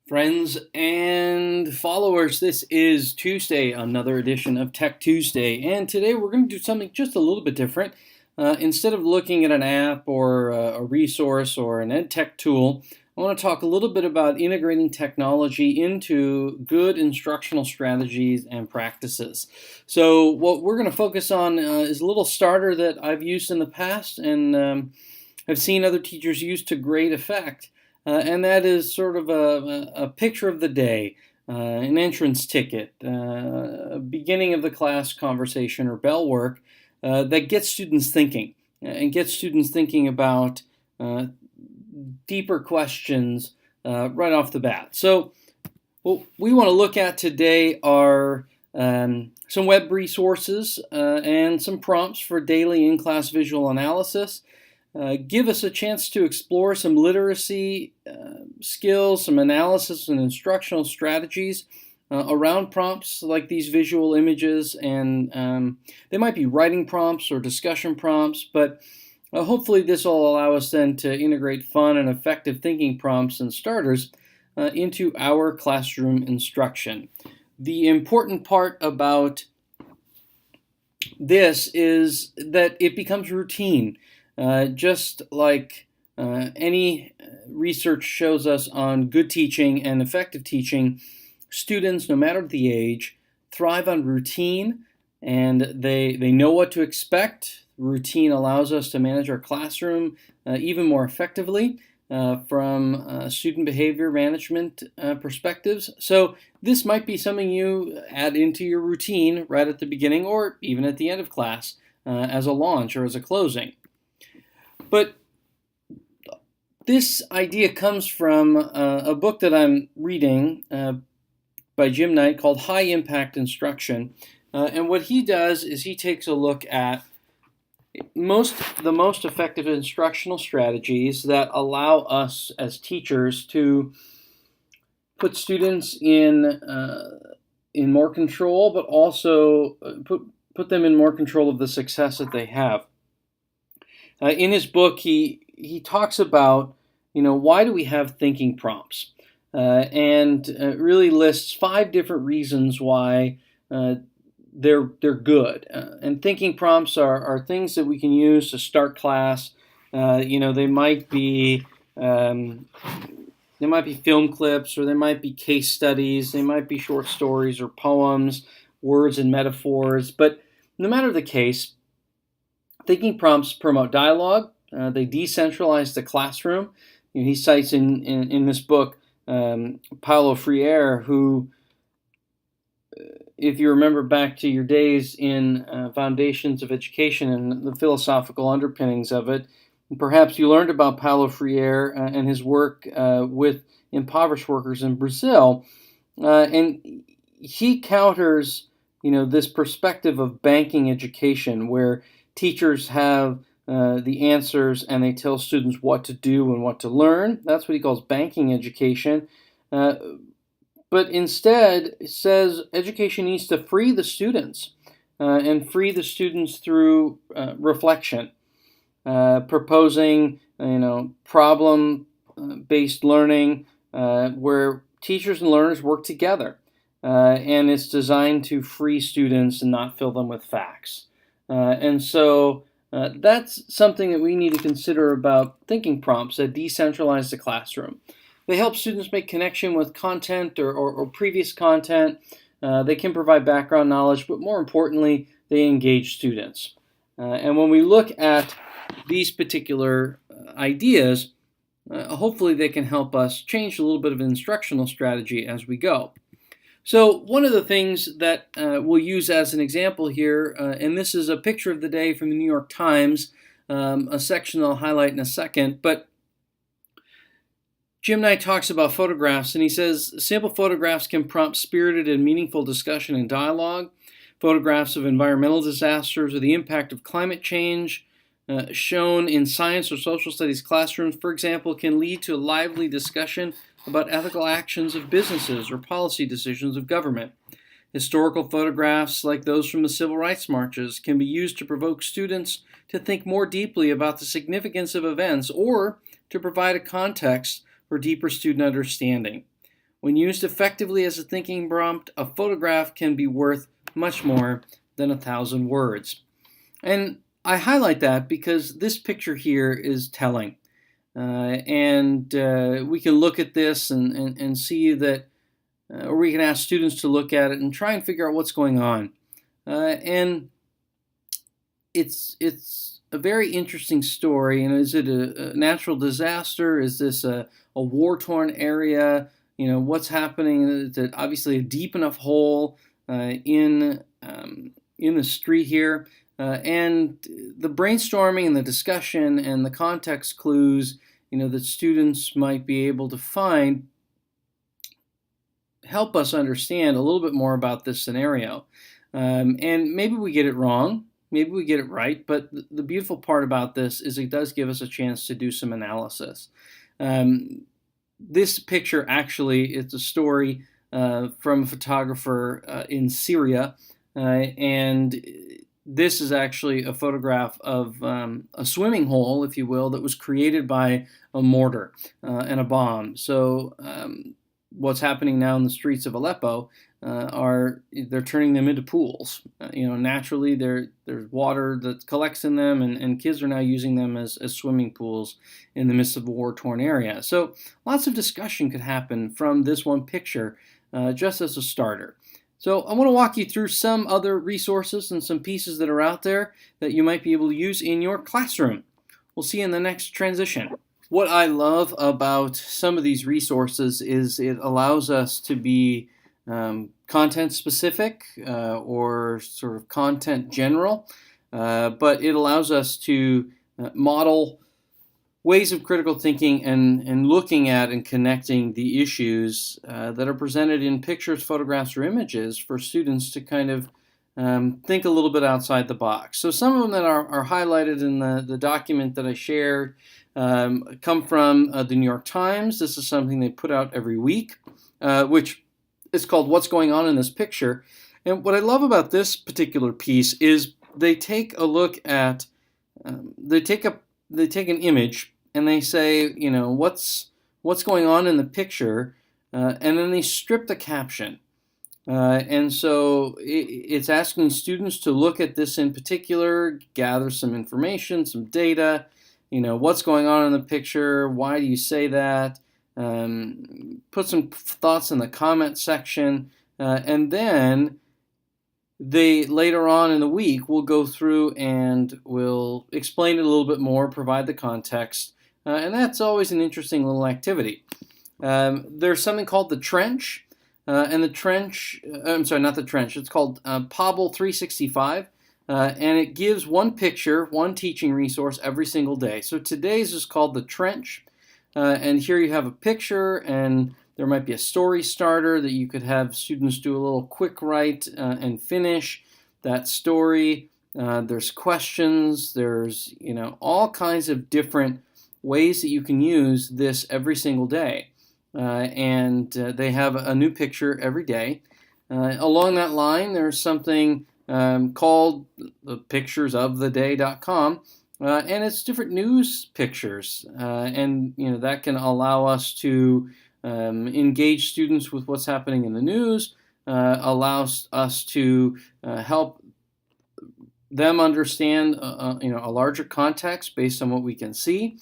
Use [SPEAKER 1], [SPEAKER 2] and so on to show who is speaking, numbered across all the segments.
[SPEAKER 1] Friends and followers, this is Tuesday, another edition of Tech Tuesday, and today we're going to do something just a little bit different. Instead of looking at an app or a resource or an ed tech tool, I want to talk a little bit about integrating technology into good instructional strategies and practices. So what we're going to focus on is a little starter that I've used in the past and have seen other teachers use to great effect. And that is sort of a picture of the day, an entrance ticket, a beginning of the class conversation or bell work that gets students thinking and gets students thinking about deeper questions right off the bat. So what we want to look at today are some web resources and some prompts for daily in-class visual analysis. Give us a chance to explore some literacy skills, some analysis and instructional strategies around prompts like these visual images, and they might be writing prompts or discussion prompts, but hopefully this will allow us then to integrate fun and effective thinking prompts and starters into our classroom instruction. The important part about this is that it becomes routine. Just like any research shows us on good teaching and effective teaching, students, no matter the age, thrive on routine, and they know what to expect. Routine allows us to manage our classroom even more effectively from student behavior management perspectives. So this might be something you add into your routine right at the beginning or even at the end of class as a launch or as a closing. But this idea comes from a book that I'm reading by Jim Knight called High Impact Instruction. And what he does is he takes a look at the most effective instructional strategies that allow us as teachers to put students in more control, but also put them in more control of the success that they have. In his book, he talks about, why do we have thinking prompts, and really lists 5 different reasons why they're good. And thinking prompts are things that we can use to start class. They might be film clips, or they might be case studies, they might be short stories or poems, words and metaphors. But no matter the case, thinking prompts promote dialogue. They decentralize the classroom. He cites in this book Paulo Freire, who, if you remember back to your days in Foundations of Education and the philosophical underpinnings of it, perhaps you learned about Paulo Freire and his work with impoverished workers in Brazil. And he counters, this perspective of banking education, where teachers have the answers and they tell students what to do and what to learn. That's what he calls banking education. But instead, it says education needs to free the students and free the students through reflection, proposing, problem-based learning where teachers and learners work together. And it's designed to free students and not fill them with facts. And so that's something that we need to consider about thinking prompts that decentralize the classroom. They help students make connection with content or previous content. They can provide background knowledge, but more importantly, they engage students. And when we look at these particular ideas, hopefully they can help us change a little bit of instructional strategy as we go. So one of the things that we'll use as an example here, and this is a picture of the day from the New York Times, a section I'll highlight in a second, but Jim Knight talks about photographs, and he says, simple photographs can prompt spirited and meaningful discussion and dialogue. Photographs of environmental disasters or the impact of climate change shown in science or social studies classrooms, for example, can lead to a lively discussion about ethical actions of businesses or policy decisions of government. Historical photographs, like those from the civil rights marches, can be used to provoke students to think more deeply about the significance of events or to provide a context for deeper student understanding. When used effectively as a thinking prompt, a photograph can be worth much more than 1,000 words. And I highlight that because this picture here is telling. And we can look at this and see that, or we can ask students to look at it and try and figure out what's going on. And it's a very interesting story. And is it a natural disaster? Is this a war-torn area? What's happening? Is it obviously a deep enough hole in the street here? And the brainstorming and the discussion and the context clues, that students might be able to find help us understand a little bit more about this scenario. And maybe we get it wrong, maybe we get it right, but the beautiful part about this is it does give us a chance to do some analysis. This picture actually, it's a story from a photographer in Syria, and this is actually a photograph of a swimming hole, if you will, that was created by a mortar and a bomb. So what's happening now in the streets of Aleppo they're turning them into pools. Naturally there's water that collects in them, and kids are now using them as swimming pools in the midst of a war-torn area. So lots of discussion could happen from this one picture just as a starter. So I want to walk you through some other resources and some pieces that are out there that you might be able to use in your classroom. We'll see you in the next transition. What I love about some of these resources is it allows us to be content specific or sort of content general, but it allows us to model ways of critical thinking and looking at and connecting the issues that are presented in pictures, photographs, or images for students to kind of think a little bit outside the box. So some of them that are highlighted in the document that I shared come from the New York Times. This is something they put out every week, which is called What's Going On in This Picture. And what I love about this particular piece is they take a look at, they take an image and they say, what's going on in the picture, and then they strip the caption. And so it's asking students to look at this in particular, gather some information, some data, what's going on in the picture, why do you say that, put some thoughts in the comment section, and then they later on in the week will go through and will explain it a little bit more, provide the context, and that's always an interesting little activity. There's something called the trench, and the trench, I'm sorry, not the trench, it's called Pobble 365, and it gives one picture, one teaching resource every single day. So today's is called the trench, and here you have a picture, and there might be a story starter that you could have students do a little quick write and finish that story. There's questions, there's all kinds of different ways that you can use this every single day. And they have a new picture every day. Along that line, there's something called the picturesoftheday.com, and it's different news pictures, and that can allow us to engage students with what's happening in the news, allows us to help them understand a larger context based on what we can see.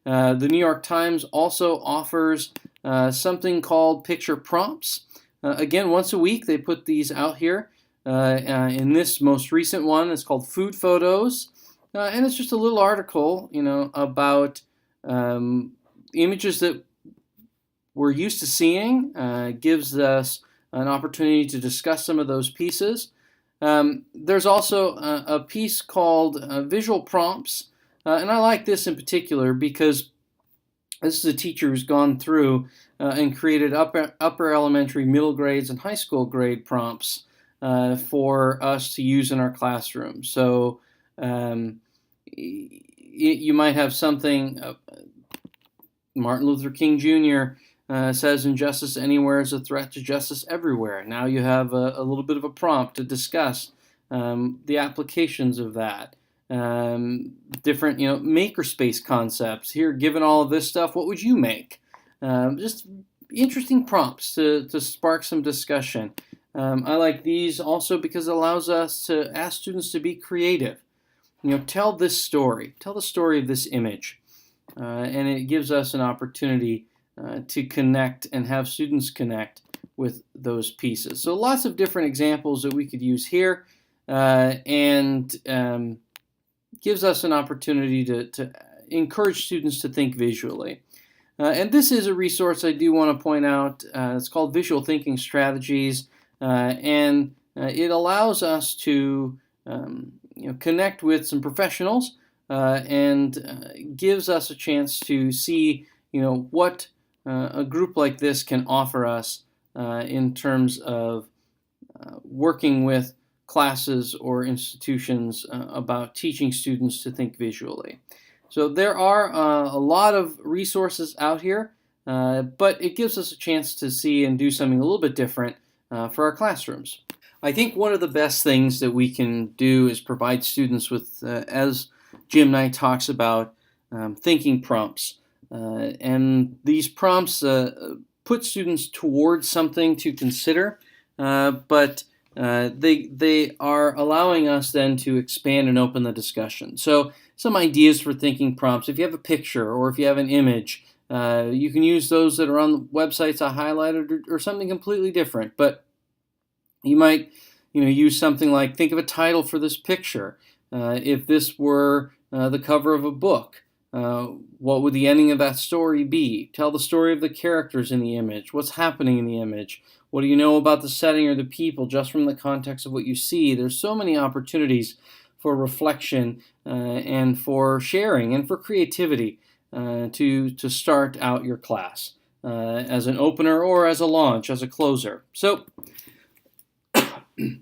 [SPEAKER 1] The New York Times also offers something called picture prompts. Again, once a week they put these out here. In this most recent one, it's called Food Photos, and it's just a little article, about images that we're used to seeing. Gives us an opportunity to discuss some of those pieces. There's also a piece called Visual Prompts, and I like this in particular because this is a teacher who's gone through and created upper elementary, middle grades, and high school grade prompts for us to use in our classroom. So you might have something, Martin Luther King Jr. Says injustice anywhere is a threat to justice everywhere. Now you have a little bit of a prompt to discuss the applications of that. Different, makerspace concepts. Here, given all of this stuff, what would you make? Just interesting prompts to spark some discussion. I like these also because it allows us to ask students to be creative. Tell this story. Tell the story of this image. And it gives us an opportunity to connect and have students connect with those pieces. So lots of different examples that we could use here, and gives us an opportunity to encourage students to think visually. And this is a resource I do want to point out. It's called Visual Thinking Strategies, and it allows us to connect with some professionals and gives us a chance to see what a group like this can offer us in terms of working with classes or institutions about teaching students to think visually. So there are a lot of resources out here, but it gives us a chance to see and do something a little bit different for our classrooms. I think one of the best things that we can do is provide students with, as Jim Knight talks about, thinking prompts. And these prompts put students towards something to consider, but they are allowing us then to expand and open the discussion. So some ideas for thinking prompts: if you have a picture or if you have an image, you can use those that are on the websites I highlighted, or something completely different. But you might use something like, think of a title for this picture. If this were the cover of a book, what would the ending of that story be? Tell the story of the characters in the image. What's happening in the image? What do you know about the setting or the people just from the context of what you see? There's so many opportunities for reflection and for sharing and for creativity to start out your class as an opener or as a launch, as a closer. So,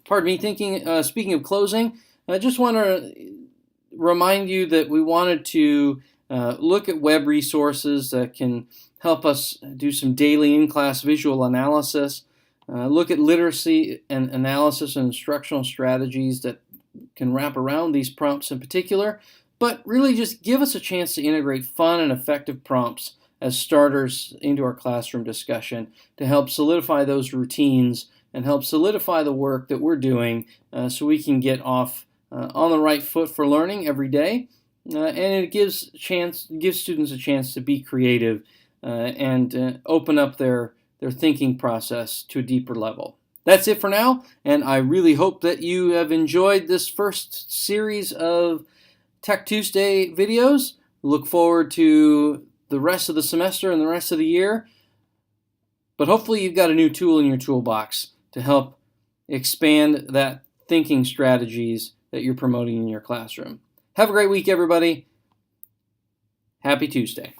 [SPEAKER 1] pardon me, speaking of closing, I just want to remind you that we wanted to look at web resources that can help us do some daily in-class visual analysis, look at literacy and analysis and instructional strategies that can wrap around these prompts in particular, but really just give us a chance to integrate fun and effective prompts as starters into our classroom discussion to help solidify those routines and help solidify the work that we're doing so we can get off on the right foot for learning every day. And it gives students a chance to be creative and open up their thinking process to a deeper level. That's it for now, and I really hope that you have enjoyed this first series of Tech Tuesday videos. Look forward to the rest of the semester and the rest of the year, but hopefully you've got a new tool in your toolbox to help expand that thinking strategies that you're promoting in your classroom. Have a great week, everybody. Happy Tuesday.